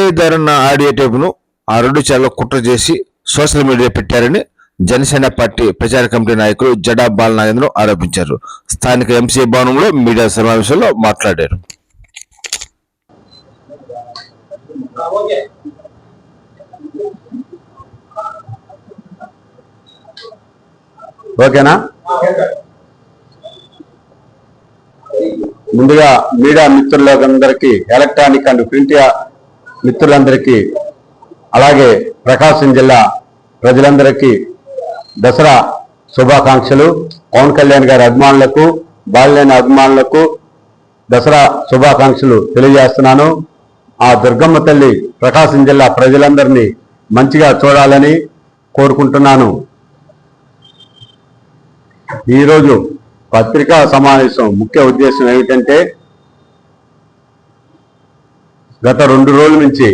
ఫిర్యాదుదారున్న audio టేపును ఆ రెండు channel కుట్ర చేసి సోషల్ మీడియా పెట్టారని జనసేన పార్టీ ప్రచార కమిటీ నాయకులు జడా బాలనాగేంద్ర ఆరోపించారు. స్థానిక ఎంసీ భవనంలో మీడియా సమావేశంలో మాట్లాడారు. ఓకేనా? ముందుగా మీడియా మిత్రులందరికీ, ఎలక్ట్రానిక్ అండ్ ప్రింట్ మిత్రులందరికీ, అలాగే ప్రకాశం జిల్లా ప్రజలందరికీ దసరా శుభాకాంక్షలు. పవన్ కళ్యాణ్ గారి అభిమానులకు, బాలినేని అభిమానులకు దసరా శుభాకాంక్షలు తెలియజేస్తున్నాను. ఆ దుర్గమ్మ తల్లి ప్రకాశం జిల్లా ప్రజలందరినీ మంచిగా చూడాలని కోరుకుంటున్నాను. ఈరోజు పత్రికా సమావేశం ముఖ్య ఉద్దేశం ఏమిటంటే, గత 2 రోజుల నుంచి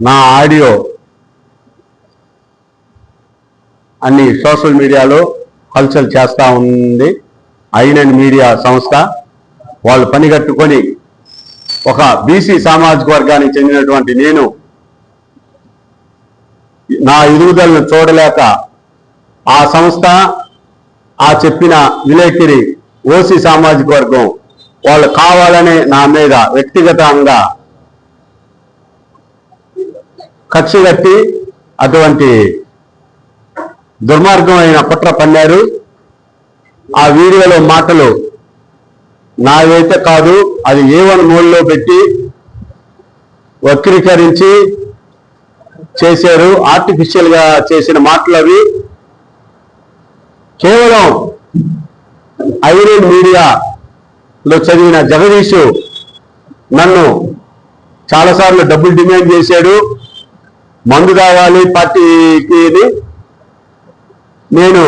నా ఆడియో అన్ని సోషల్ మీడియాలో హల్చల్ చేస్తూ ఉంది. ఐనన్ మీడియా సంస్థ వాళ్ళు పనిగట్టుకొని ఒక బీసీ సామాజిక వర్గానికి చెందినటువంటి నేను నా ఎదుగుదలను చూడలేక ఆ సంస్థ, ఆ చెప్పిన విలేకరి ఓసీ సామాజిక వర్గం వాళ్ళు కావాలనే నా మీద వ్యక్తిగతంగా కక్ష కట్టి అటువంటి దుర్మార్గమైన కుట్ర పన్నారు. ఆ వీడియోలో మాటలు నావైతే కాదు, అది A1 మోడ్లో పెట్టి వక్రీకరించి చేశారు. ఆర్టిఫిషియల్ గా చేసిన మాటలు అవి. కేవలం ఐరన్ మీడియాలో చదివిన జగదీష్ నన్ను చాలాసార్లు డబ్బులు డిమాండ్ చేశాడు. మందు కావాలి పార్టీకి. నేను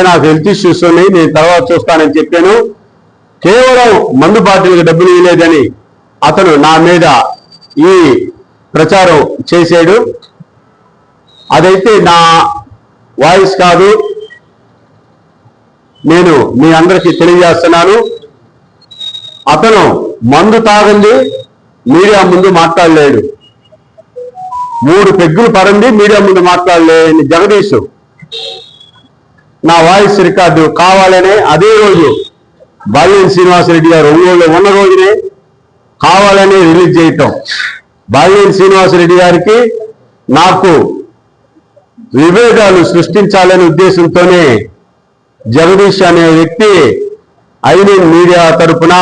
నాకు హెల్త్ ఇష్యూస్ ఉన్నాయి, నేను తర్వాత చూస్తానని చెప్పాను. కేవలం మందు పార్టీలకు డబ్బులు ఇవ్వలేదని అతను నా మీద ఈ ప్రచారం చేశాడు. అదైతే నా వాయిస్ కాదు, నేను మీ అందరికీ తెలియజేస్తున్నాను. అతను మందు తాగండి, మీడియా ముందు మాట్లాడలేడు. 3 పెగ్గులు పరండి, మీడియా ముందు మాట్లాడలేని జగదీష్ నా వాయిస్ రికార్డు కావాలనే అదే రోజు బాలినేని శ్రీనివాసరెడ్డి గారు ఒంగోలులో ఉన్న రోజునే కావాలనే రిలీజ్ చేయటం. బాలినేని శ్రీనివాసరెడ్డి గారికి నాకు విభేదాలు సృష్టించాలనే ఉద్దేశంతోనే జగదీష్ అనే వ్యక్తి ఐనన్ మీడియా తరపున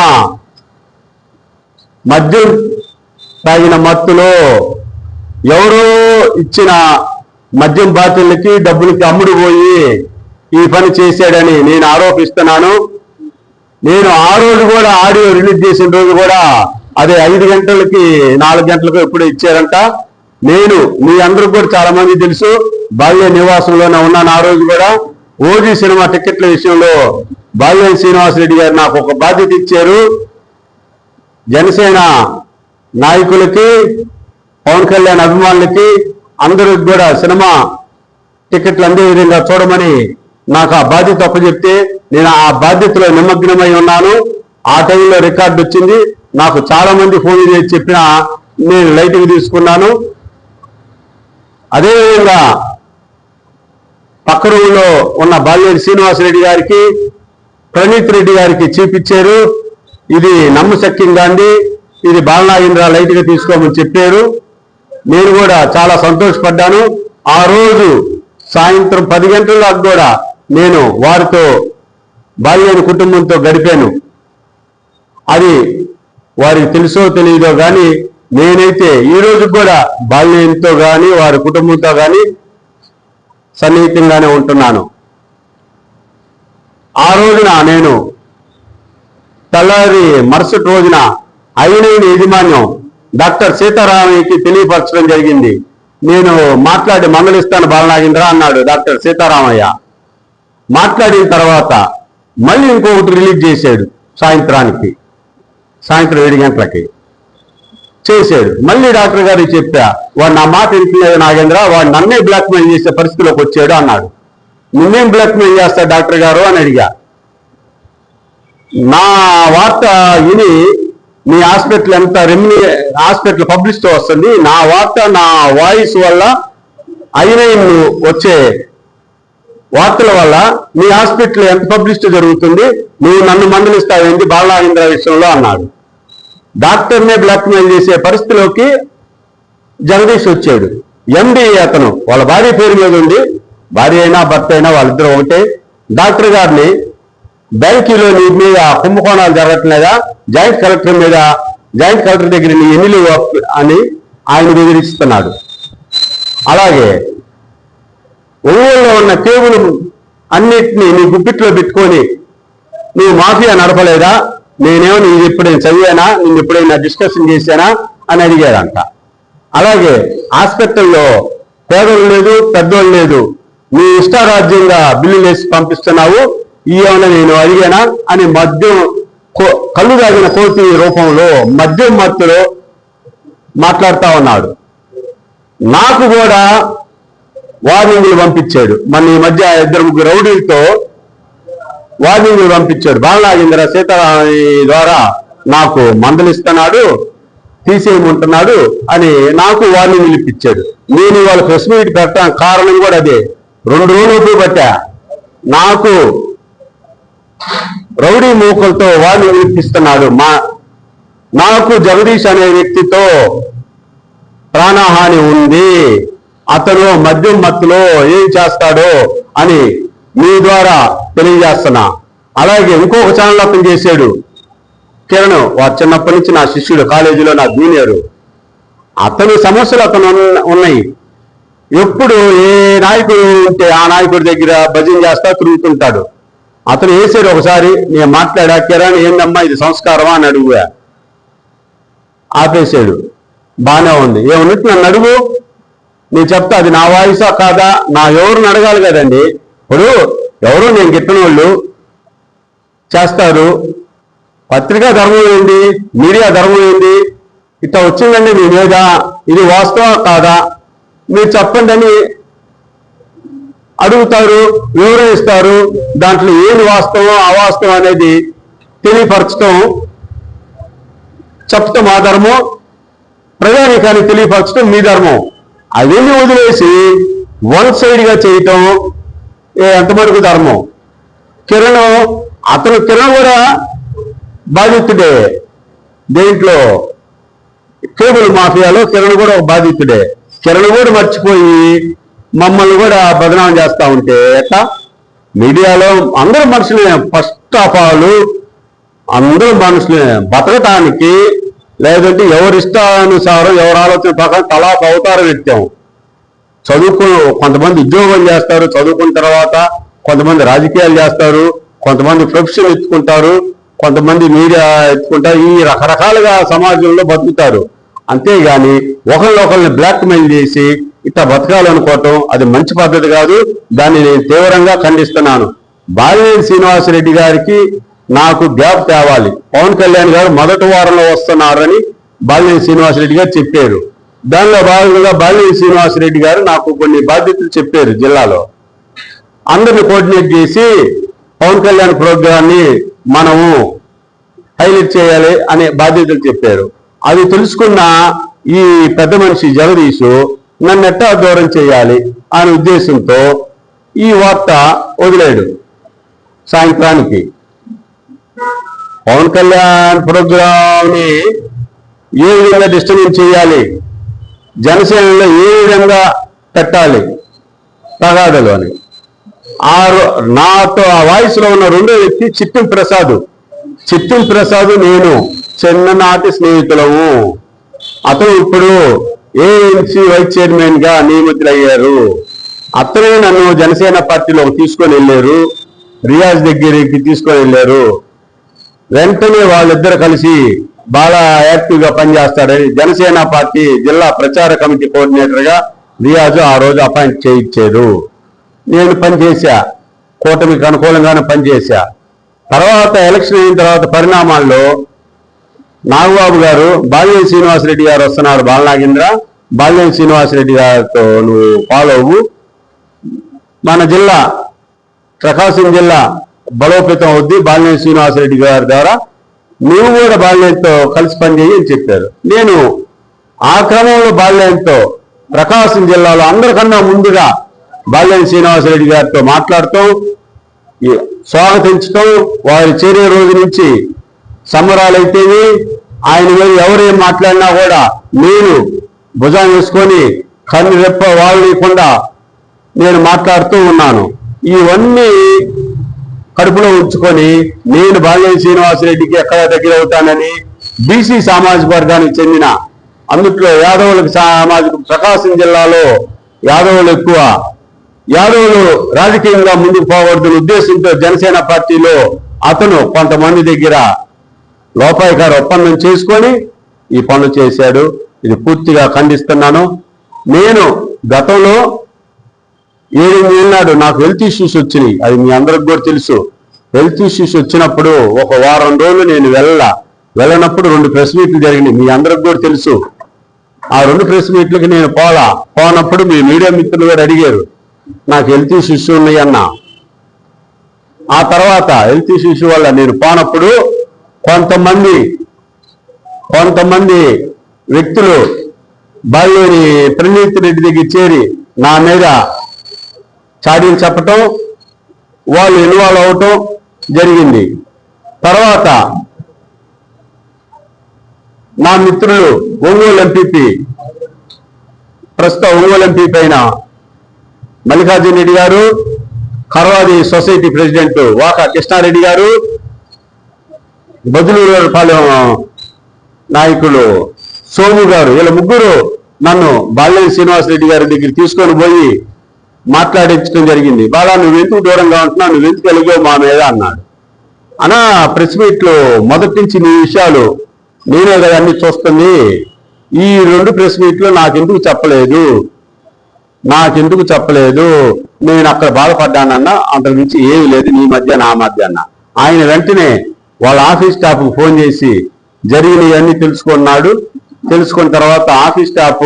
మద్యం తాగిన మత్తులో ఎవరో ఇచ్చిన మద్యం బాటిళ్ళకి డబ్బులకి అమ్ముడు పోయి ఈ పని చేశాడని నేను ఆరోపిస్తున్నాను. నేను ఆ రోజు కూడా ఆడియో రిలీజ్ చేసిన రోజు కూడా అదే 5 గంటలకి 4 గంటలకు ఎప్పుడు ఇచ్చారంట. నేను మీ అందరికి కూడా చాలా మంది తెలుసు, బాల్య నివాసంలోనే ఉన్నాను. ఆ రోజు కూడా ఓజీ సినిమా టికెట్ల విషయంలో బాలినేని శ్రీనివాసరెడ్డి గారు నాకు ఒక బాధ్యత ఇచ్చారు. జనసేన నాయకులకి, పవన్ కళ్యాణ్ అభిమానులకి అందరికి కూడా సినిమా టికెట్లు అందే విధంగా చూడమని నాకు ఆ బాధ్యత అప్పచెప్తే నేను ఆ బాధ్యతలో నిమగ్నమై ఉన్నాను. ఆ టైంలో రికార్డు వచ్చింది. నాకు చాలా మంది ఫోన్ చేసి చెప్పినా నేను లైట్గా తీసుకున్నాను. అదేవిధంగా పక్క రూమ్లో ఉన్న బాలినేని శ్రీనివాసరెడ్డి గారికి, ప్రణీత్ రెడ్డి గారికి చూపించారు. ఇది నమ్మశక్యంగా ఉంది, ఇది బాలనాగేంద్ర లైట్గా తీసుకోమని చెప్పారు. నేను కూడా చాలా సంతోషపడ్డాను. ఆ రోజు సాయంత్రం 10 గంటల దాకా కూడా నేను వారితో, బాలినేని కుటుంబంతో గడిపాను. అది వారికి తెలుసో తెలియదో కానీ నేనైతే ఈ రోజు కూడా బాలినేనితో కానీ వారి కుటుంబంతో కానీ సన్నిహితంగానే ఉంటున్నాను. ఆ రోజున నేను తెల్లారి మరుసటి రోజున ఐనన్ యాజమాన్యం డాక్టర్ సీతారామయ్యకి తెలియపరచడం జరిగింది. నేను మాట్లాడి మందలిస్తాను బాలనాగేంద్ర అన్నాడు డాక్టర్ సీతారామయ్య. మాట్లాడిన తర్వాత మళ్ళీ ఇంకొకటి రిలీజ్ చేశాడు. సాయంత్రం 7 గంటలకి చేశాడు. మళ్ళీ డాక్టర్ గారికి చెప్పా, వాడు నా మాట వింటలేదు నాగేంద్ర, వాడు నన్నే బ్లాక్మెయిల్ చేసే పరిస్థితిలోకి వచ్చాడు అన్నాడు. నిన్నేం బ్లాక్మెయిల్ చేస్తా డాక్టర్ గారు అని అడిగా. నా వార్త విని మీ హాస్పిటల్ ఎంత హాస్పిటల్ పబ్లిసిటీ వస్తుంది, నా వార్త నా వాయిస్ వల్ల ఐనైన్ వచ్చే వార్తల వల్ల మీ హాస్పిటల్ ఎంత పబ్లిసిటీ జరుగుతుంది, నువ్వు నన్ను మందలిస్తావేంటి బాలనాగేంద్ర విషయంలో అన్నాడు. డాక్టర్నే బ్లాక్మెయిల్ చేసే పరిస్థితిలోకి జగదీష్ వచ్చాడు. ఎండి అతను వాళ్ళ భార్య పేరు మీద ఉండి, భార్య అయినా భర్త అయినా వాళ్ళిద్దరూ ఒకటే, డాక్టర్ గారిని బ్యాంకీలో నీ మీద కుంభకోణాలు జరగట్లేదా, జాయింట్ కలెక్టర్ దగ్గర నీ ఎన్ని లేవు అని ఆయన బెదిరిస్తున్నాడు. అలాగే ఒంగోలులో ఉన్న కేబుల్ అన్నిటినీ నీ గుప్పిట్లో పెట్టుకొని నువ్వు మాఫియా నడపలేదా, నేనేమో నీకు ఎప్పుడైనా చదివానా, నిన్ను ఎప్పుడైనా డిస్కషన్ చేశానా అని అడిగాడంట. అలాగే హాస్పిటల్లో పేదలు లేదు పెద్దోళ్ళు లేదు, నీ ఇష్టారాజ్యంగా బిల్లులు వేసి పంపిస్తున్నావు, ఏమైనా నేను అడిగానా అని మద్యం కళ్ళు తాగిన కోతి రూపంలో మద్యం మత్తులో మాట్లాడుతా ఉన్నాడు. నాకు కూడా వార్నింగ్లు పంపించాడు. మన ఈ మధ్య 2-3 రౌడీలతో వార్నింగ్లు పంపించాడు. బాలనాగేంద్ర సీతారామయ్య ద్వారా నాకు మందలిస్తున్నాడు, తీసేయమంటున్నాడు అని నాకు వార్నింగ్లు ఇప్పించాడు. నేను ఇవాళ ప్రెస్ మీట్ పెట్టడానికి కారణం కూడా అదే. 2 రోజులు బట్టా నాకు రౌడీ మూకలతో వార్నింగ్ ఇప్పిస్తున్నాడు. నాకు జగదీష్ అనే వ్యక్తితో ప్రాణహాని ఉంది, అతను మద్యం మత్తులో ఏం చేస్తాడో అని మీ ద్వారా తెలియజేస్తున్నా. అలాగే ఇంకొక ఛానల్ అతను చేశాడు, కిరణ్, వాడు చిన్నప్పటి నుంచి నా శిష్యుడు, కాలేజీలో నా జూనియరు. అతని సమస్యలు అతను ఉన్నాయి. ఎప్పుడు ఏ నాయకుడు ఉంటే ఆ నాయకుడి దగ్గర భజన చేస్తా తిరుగుతుంటాడు. అతను వేసాడు ఒకసారి, నేను మాట్లాడా, కిరణ్ ఏందమ్మా ఇది సంస్కారమా అని అడుగుయా, ఆపేశాడు. బాగానే ఉంది, ఏమన్నట్టు నన్ను అడుగు, నేను చెప్తా అది నా వాయిసా కాదా, నా ఎవరిని అడగాలి కదండి. ఇప్పుడు ఎవరు నేను గిట్టని వాళ్ళు చేస్తారు, పత్రికా ధర్మం ఏంది, మీడియా ధర్మం ఏంది, ఇట్లా వచ్చిందండి మీ మీద, ఇది వాస్తవం కాదా మీరు చెప్పండి అని అడుగుతారు, వివరణ ఇస్తారు. దాంట్లో ఏది వాస్తవం అవాస్తవం అనేది తెలియపరచడం చెప్తాం మా ధర్మం, ప్రజానీకాన్ని తెలియపరచడం మీ ధర్మం. అవన్నీ వదిలేసి వన్ సైడ్గా చేయటం ఎంతమటుకు ధర్మం. కిరణ్ కూడా బాధితుడే, దేంట్లో కేబుల్ మాఫియాలో కిరణ్ కూడా ఒక బాధితుడే. కిరణ్ కూడా మర్చిపోయి మమ్మల్ని కూడా బదనాం చేస్తా ఉంటే ఎట్లా? మీడియాలో అందరూ మనుషులే, ఫస్ట్ ఆఫ్ ఆల్ అందరూ మనుషులే. బతకటానికి లేదంటే ఎవరి ఇష్టానుసారం ఎవరి ఆలోచన ప్రకారం తలా అవతారం ఎత్తాం. కొంతమంది ఉద్యోగం చేస్తారు, చదువుకున్న తర్వాత కొంతమంది రాజకీయాలు చేస్తారు, కొంతమంది ప్రొఫెషన్ ఎత్తుకుంటారు, కొంతమంది మీడియా ఎత్తుకుంటారు. ఈ రకరకాలుగా సమాజంలో బతుకుతారు. అంతేగాని ఒకరిని బ్లాక్మెయిల్ చేసి ఇట్లా బతకాలనుకోవటం అది మంచి పద్ధతి కాదు. దాన్ని నేను తీవ్రంగా ఖండిస్తున్నాను. బాలినేని శ్రీనివాసరెడ్డి గారికి నాకు గ్యాప్ తేవాలి. పవన్ కళ్యాణ్ గారు మొదటి వారంలో వస్తున్నారని బాలినేని శ్రీనివాసరెడ్డి గారు చెప్పారు. దానిలో భాగంగా బాలినేని శ్రీనివాసరెడ్డి గారు నాకు కొన్ని బాధ్యతలు చెప్పారు. జిల్లాలో అందరిని కోఆర్డినేట్ చేసి పవన్ కళ్యాణ్ ప్రోగ్రాన్ని మనము హైలైట్ చేయాలి అనే బాధ్యతలు చెప్పారు. అది తెలుసుకున్న ఈ పెద్ద మనిషి జగదీష్ నన్ను ఎట్టా దూరం చేయాలి అనే ఉద్దేశంతో ఈ వార్త వదిలేడు. సాయంత్రానికి పవన్ కళ్యాణ్ ప్రోగ్రామ్ని ఏ విధంగా డిస్టర్బెన్స్ చేయాలి, జనసేనలో ఏ విధంగా పెట్టాలి తగాదలు అని నాతో ఆ వాయిస్లో ఉన్న రెండో వ్యక్తి చిట్టిం ప్రసాద్ నేను చిన్ననాటి స్నేహితులము. అతను ఇప్పుడు ఏఎంసీ వైస్ చైర్మన్ గా నియమితులయ్యారు. అతనే నన్ను జనసేన పార్టీలోకి తీసుకొని వెళ్ళారు, రియాజ్ దగ్గరికి తీసుకొని వెళ్ళారు. వెంటనే వాళ్ళిద్దరు కలిసి బాగా యాక్టివ్ గా పనిచేస్తాడని జనసేన పార్టీ జిల్లా ప్రచార కమిటీ కోఆర్డినేటర్ గా రియాజ్ ఆ రోజు అపాయింట్ చేయించారు. నేను పనిచేశా, కూటమికి అనుకూలంగానే పనిచేశా. తర్వాత ఎలక్షన్ అయిన తర్వాత పరిణామాల్లో నాగబాబు గారు బాలినేని శ్రీనివాసరెడ్డి గారు వస్తున్నారు, బాలినేని శ్రీనివాసరెడ్డి గారితో నువ్వు ఫాలో అవ్వు, మన జిల్లా ప్రకాశం జిల్లా బలోపేతం అవుద్ది బాలినేని శ్రీనివాసరెడ్డి గారి ద్వారా నువ్వు కూడా బాల్యంతో కలిసి పనిచేయి అని చెప్పారు. నేను ఆ క్రమంలో బాల్యంతో ప్రకాశం జిల్లాలో అందరికన్నా ముందుగా బాల్యం శ్రీనివాసరెడ్డి గారితో మాట్లాడుతూ స్వాగతించడం, వారి చేరే రోజు నుంచి సంబరాలైతేవి ఆయన మీద ఎవరేం మాట్లాడినా కూడా నేను భుజం వేసుకొని కన్ను రెప్ప వాళ్ళకుండా నేను మాట్లాడుతూ ఉన్నాను. ఇవన్నీ కడుపులో ఉంచుకొని నేను బాల్యం శ్రీనివాసరెడ్డికి ఎక్కడ దగ్గర అవుతానని బీసీ సామాజిక వర్గానికి చెందిన, అందుట్లో యాదవులకు సామాజిక, ప్రకాశం జిల్లాలో యాదవులు ఎక్కువ, యాదవులు రాజకీయంగా ముందుకు పోకూడదని ఉద్దేశంతో జనసేన పార్టీలో అతను కొంతమంది దగ్గర లోపాయికార ఒప్పందం చేసుకొని ఈ పనులు చేశాడు. ఇది పూర్తిగా ఖండిస్తున్నాను. నేను గతంలో 7 ఏళ్ళనాడు నాకు హెల్త్ ఇష్యూస్ వచ్చినాయి. అది మీ అందరికి కూడా తెలుసు. హెల్త్ ఇష్యూస్ వచ్చినప్పుడు ఒక వారం రోజులు నేను వెళ్ళనప్పుడు 2 ప్రెస్ మీట్లు జరిగినాయి. మీ అందరికి కూడా తెలుసు. ఆ 2 ప్రెస్ మీట్లకి నేను పోనప్పుడు మీ మీడియా మిత్రులు కూడా అడిగారు నాకు హెల్త్ ఇష్యూస్ ఉన్నాయి అన్న. ఆ తర్వాత హెల్త్ ఇష్యూస్ వల్ల నేను పోనప్పుడు కొంతమంది వ్యక్తులు బాల్యేని ప్రణీత్ రెడ్డి దగ్గర చేరి నా మీద చాడీలు చెప్పటం, వాళ్ళు ఇన్వాల్వ్ అవటం జరిగింది. తర్వాత నా మిత్రులు ఒంగోలు ఎంపీపీ, ప్రస్తుతం ఒంగోలు ఎంపీ పైన మల్లికార్జున రెడ్డి గారు, కర్వాది సొసైటీ ప్రెసిడెంట్ వాకా కృష్ణారెడ్డి గారు, బదులూరుపాలెం నాయకులు సోము గారు, వీళ్ళ ముగ్గురు నన్ను బాల్యం శ్రీనివాసరెడ్డి గారి దగ్గర తీసుకొని పోయి మాట్లాడించడం జరిగింది. బాలా నువ్వు ఎందుకు దూరంగా ఉంటున్నావు, నువ్వు ఎందుకు వెలిగావు మా మీద అన్నాడు. అనా ప్రెస్ మీట్లో మొదటి నుంచి నీ విషయాలు నేనే కదా అన్ని చూస్తుంది, ఈ 2 ప్రెస్ మీట్లు నాకెందుకు చెప్పలేదు, నేను అక్కడ బాధపడ్డానన్నా, అంతకు మించి ఏమి లేదు నీ మధ్య నా మధ్య అన్న. ఆయన వెంటనే వాళ్ళ ఆఫీస్ స్టాఫ్కి ఫోన్ చేసి జరిగినవన్నీ తెలుసుకున్నాడు. తెలుసుకున్న తర్వాత ఆఫీస్ స్టాఫ్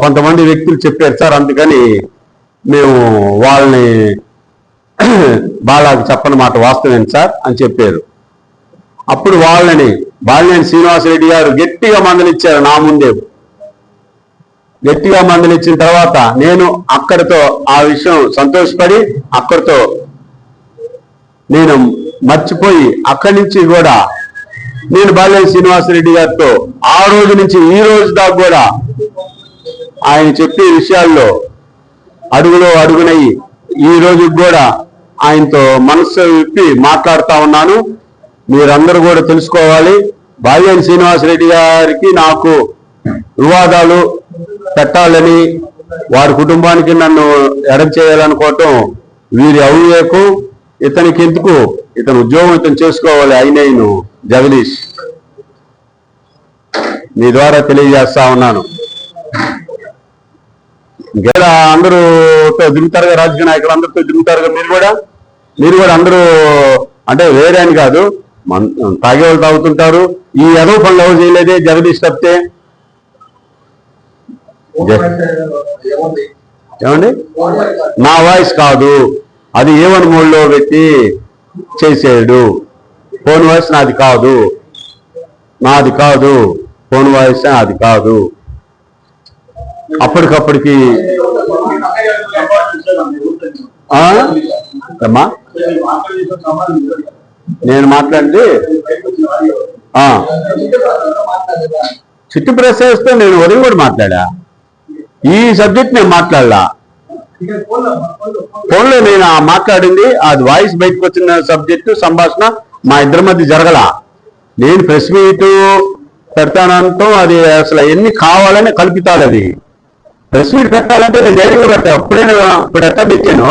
కొంతమంది వ్యక్తులు చెప్పారు సార్, అందుకని మేము వాళ్ళని బాలాకి చెప్పని మాట వాస్తవం సార్ అని చెప్పారు. అప్పుడు వాళ్ళని బాలినేని శ్రీనివాసరెడ్డి గారు గట్టిగా మందలిచ్చారు. నా ముందే గట్టిగా మందలిచ్చిన తర్వాత నేను అక్కడితో ఆ విషయం సంతోషపడి అక్కడితో నేను మర్చిపోయి అక్కడి నుంచి కూడా నేను బాలినేని శ్రీనివాసరెడ్డి గారితో ఆ రోజు నుంచి ఈ రోజు దాకా కూడా ఆయన చెప్పే విషయాల్లో అడుగులో అడుగునయ్యి ఈ రోజు కూడా ఆయనతో మనసు విప్పి మాట్లాడుతూ ఉన్నాను. మీరందరూ కూడా తెలుసుకోవాలి, బాలినేని శ్రీనివాసరెడ్డి గారికి నాకు వివాదాలు పెట్టాలని, వారి కుటుంబానికి నన్ను ఎడం చేయాలనుకోవటం వీరి అవివేకం. ఇతనికి ఎందుకు, ఇతను ఉద్యోగం ఇతను చేసుకోవాలి. అయినను జగదీష్ మీ ద్వారా తెలియజేస్తా ఉన్నాను. ఇంకా అందరూ దిగుతారుగా, రాజకీయ నాయకులు అందరితో దిగుతారుగా. మీరు కూడా అందరూ అంటే వేరే అని కాదు, తాగేవాళ్ళు తాగుతుంటారు. ఈ ఎదవ పనులు ఎవరు చేయలేదే జగదీష్ తప్పితే. ఏమండి, నా వాయిస్ కాదు అది, A1 మోడ్లో పెట్టి చేసాడు. ఫోన్ వాయిస్ నాది కాదు, ఫోన్ వాయిస్ అది కాదు. అప్పటికప్పటికి అమ్మా నేను మాట్లాడింది చిట్టు ప్రెస్ చేస్తే నేను ఉదయం కూడా మాట్లాడా. ఈ సబ్జెక్ట్ నేను మాట్లాడలా. ఫోన్లో నేను మాట్లాడింది అది వాయిస్ బయటకు వచ్చిన సబ్జెక్టు సంభాషణ మా ఇద్దరి మధ్య జరగల. నేను ప్రెస్ మీట్ పెడతానంటాం, అది అసలు ఎన్ని కావాలని కల్పితాడు. అది ప్రెస్ మీట్ పెట్టాలంటే నేను ధైర్యంగా పెట్టా. ఇప్పుడు ఎట్లా పెట్టాను,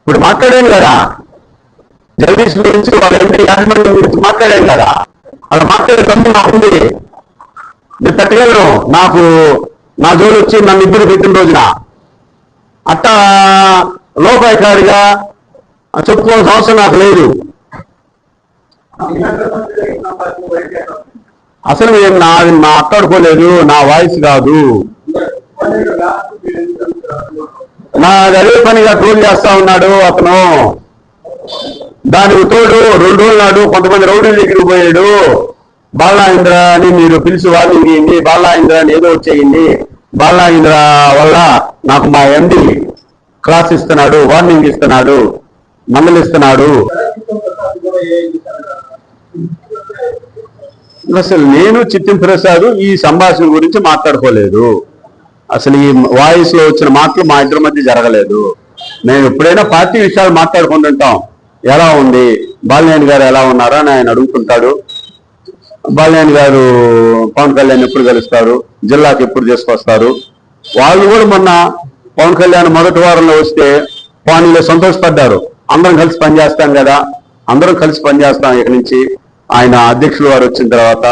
ఇప్పుడు మాట్లాడాను కదా జగదీష్ గురించి, వాళ్ళ యాజమాన్యం గురించి మాట్లాడాను కదా, అలా మాట్లాడే తమ్ము నాకుంది. నేను పెట్టగలను. నాకు నా జోలు వచ్చి నన్ను ఇద్దరు పెట్టిన రోజున అట్టా లోపాయికారిగా చెప్పుకోవాల్సిన అవసరం నాకు లేదు. అసలు నేను నాది మాట్లాడుకోలేదు, నా వాయిస్ కాదు. నాది అదే పనిగా ట్రోల్ చేస్తా ఉన్నాడు అతను. దానికి తోడు 2 రోజుల నాడు కొంతమంది రౌడీల దగ్గరికి పోయాడు. బాలాయింద్ర అని మీరు పిలిచి వార్నింగ్ ఇయ్యండి, బాలాయింద్ర అని ఏదో వచ్చేయండి, బాలాయింద్ర వల్ల నాకు మా ఎండి క్లాస్ ఇస్తున్నాడు, వార్నింగ్ ఇస్తున్నాడు, మందలిస్తున్నాడు. అసలు నేను చిత్తం ప్రసాద్ ఈ సంభాషణ గురించి మాట్లాడుకోలేదు. అసలు ఈ వాయిస్ లో వచ్చిన మాటలు మా ఇద్దరి మధ్య జరగలేదు. మేము ఎప్పుడైనా పార్టీ విషయాలు మాట్లాడుకుంటుంటాం. ఎలా ఉంది బాలినేని గారు, ఎలా ఉన్నారా అని ఆయన అడుగుతుంటాడు. బాలినేని గారు పవన్ కళ్యాణ్ ఎప్పుడు కలుస్తారు, జిల్లాకి ఎప్పుడు తీసుకొస్తారు. వాళ్ళు కూడా మొన్న పవన్ కళ్యాణ్ మొదటి వారంలో వస్తే పానీలో సంతోషపడ్డారు. అందరం కలిసి పనిచేస్తాం కదా, అందరం కలిసి పనిచేస్తాం ఇక్కడి నుంచి ఆయన అధ్యక్షుల వారు వచ్చిన తర్వాత